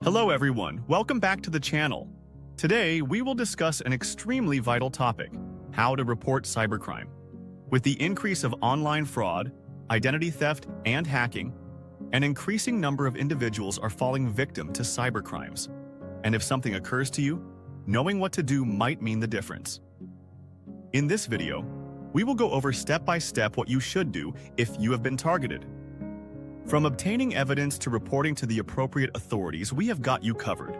Hello everyone, welcome back to the channel. Today, we will discuss an extremely vital topic, how to report cybercrime. With the increase of online fraud, identity theft, and hacking, an increasing number of individuals are falling victim to cybercrimes. And if something occurs to you, knowing what to do might mean the difference. In this video, we will go over step by step what you should do if you have been targeted. From obtaining evidence to reporting to the appropriate authorities, we have got you covered.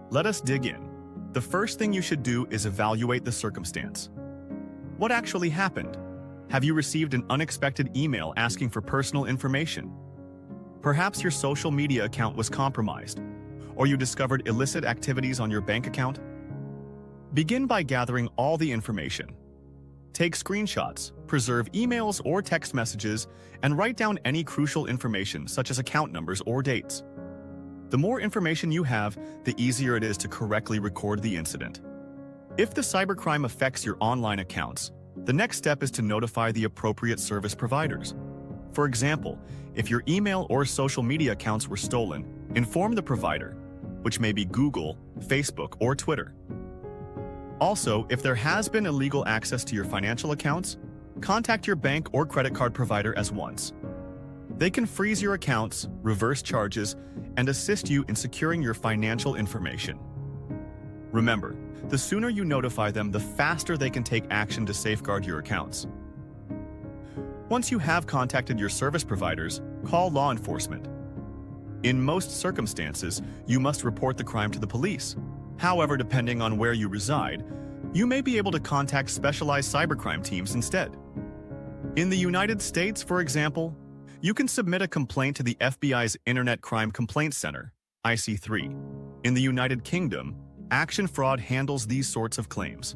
Let us dig in. The first thing you should do is evaluate the circumstance. What actually happened? Have you received an unexpected email asking for personal information? Perhaps your social media account was compromised, or you discovered illicit activities on your bank account? Begin by gathering all the information. Take screenshots, preserve emails or text messages, and write down any crucial information such as account numbers or dates. The more information you have, the easier it is to correctly record the incident. If the cybercrime affects your online accounts, the next step is to notify the appropriate service providers. For example, if your email or social media accounts were stolen, inform the provider, which may be Google, Facebook, or Twitter. Also, if there has been illegal access to your financial accounts, contact your bank or credit card provider as once. They can freeze your accounts, reverse charges, and assist you in securing your financial information. Remember, the sooner you notify them, the faster they can take action to safeguard your accounts. Once you have contacted your service providers, call law enforcement. In most circumstances, you must report the crime to the police. However, depending on where you reside, you may be able to contact specialized cybercrime teams instead. In the United States, for example, you can submit a complaint to the FBI's Internet Crime Complaint Center, IC3. In the United Kingdom, Action Fraud handles these sorts of claims.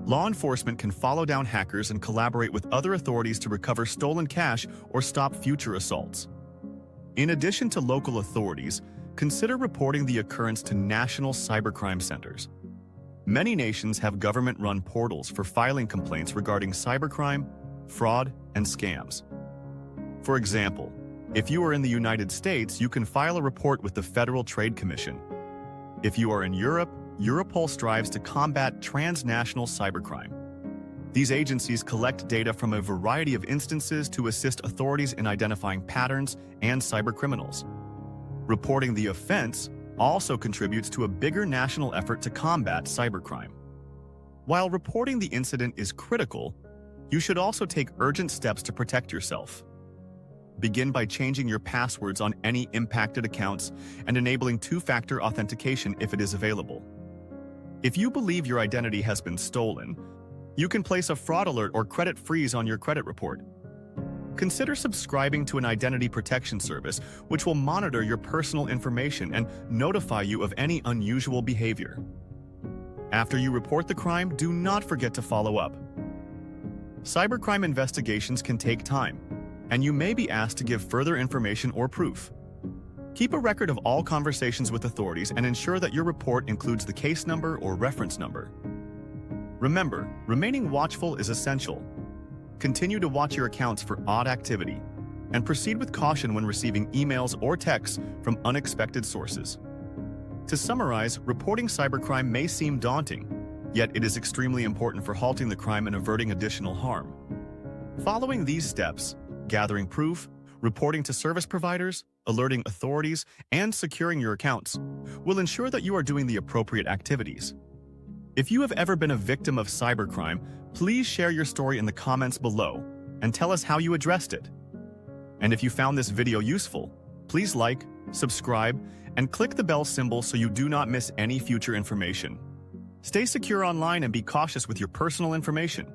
Law enforcement can follow down hackers and collaborate with other authorities to recover stolen cash or stop future assaults. In addition to local authorities, consider reporting the occurrence to national cybercrime centers. Many nations have government-run portals for filing complaints regarding cybercrime, fraud, and scams. For example, if you are in the United States, you can file a report with the Federal Trade Commission. If you are in Europe, Europol strives to combat transnational cybercrime. These agencies collect data from a variety of instances to assist authorities in identifying patterns and cybercriminals. Reporting the offense also contributes to a bigger national effort to combat cybercrime. While reporting the incident is critical, you should also take urgent steps to protect yourself. Begin by changing your passwords on any impacted accounts and enabling two-factor authentication if it is available. If you believe your identity has been stolen, you can place a fraud alert or credit freeze on your credit report. Consider subscribing to an identity protection service, which will monitor your personal information and notify you of any unusual behavior. After you report the crime, do not forget to follow up. Cybercrime investigations can take time, and you may be asked to give further information or proof. Keep a record of all conversations with authorities and ensure that your report includes the case number or reference number. Remember, remaining watchful is essential. Continue to watch your accounts for odd activity, and proceed with caution when receiving emails or texts from unexpected sources. To summarize, reporting cybercrime may seem daunting, yet it is extremely important for halting the crime and averting additional harm. Following these steps, gathering proof, reporting to service providers, alerting authorities, and securing your accounts, will ensure that you are doing the appropriate activities. If you have ever been a victim of cybercrime, please share your story in the comments below and tell us how you addressed it. And if you found this video useful, please like, subscribe, and click the bell symbol so you do not miss any future information. Stay secure online and be cautious with your personal information.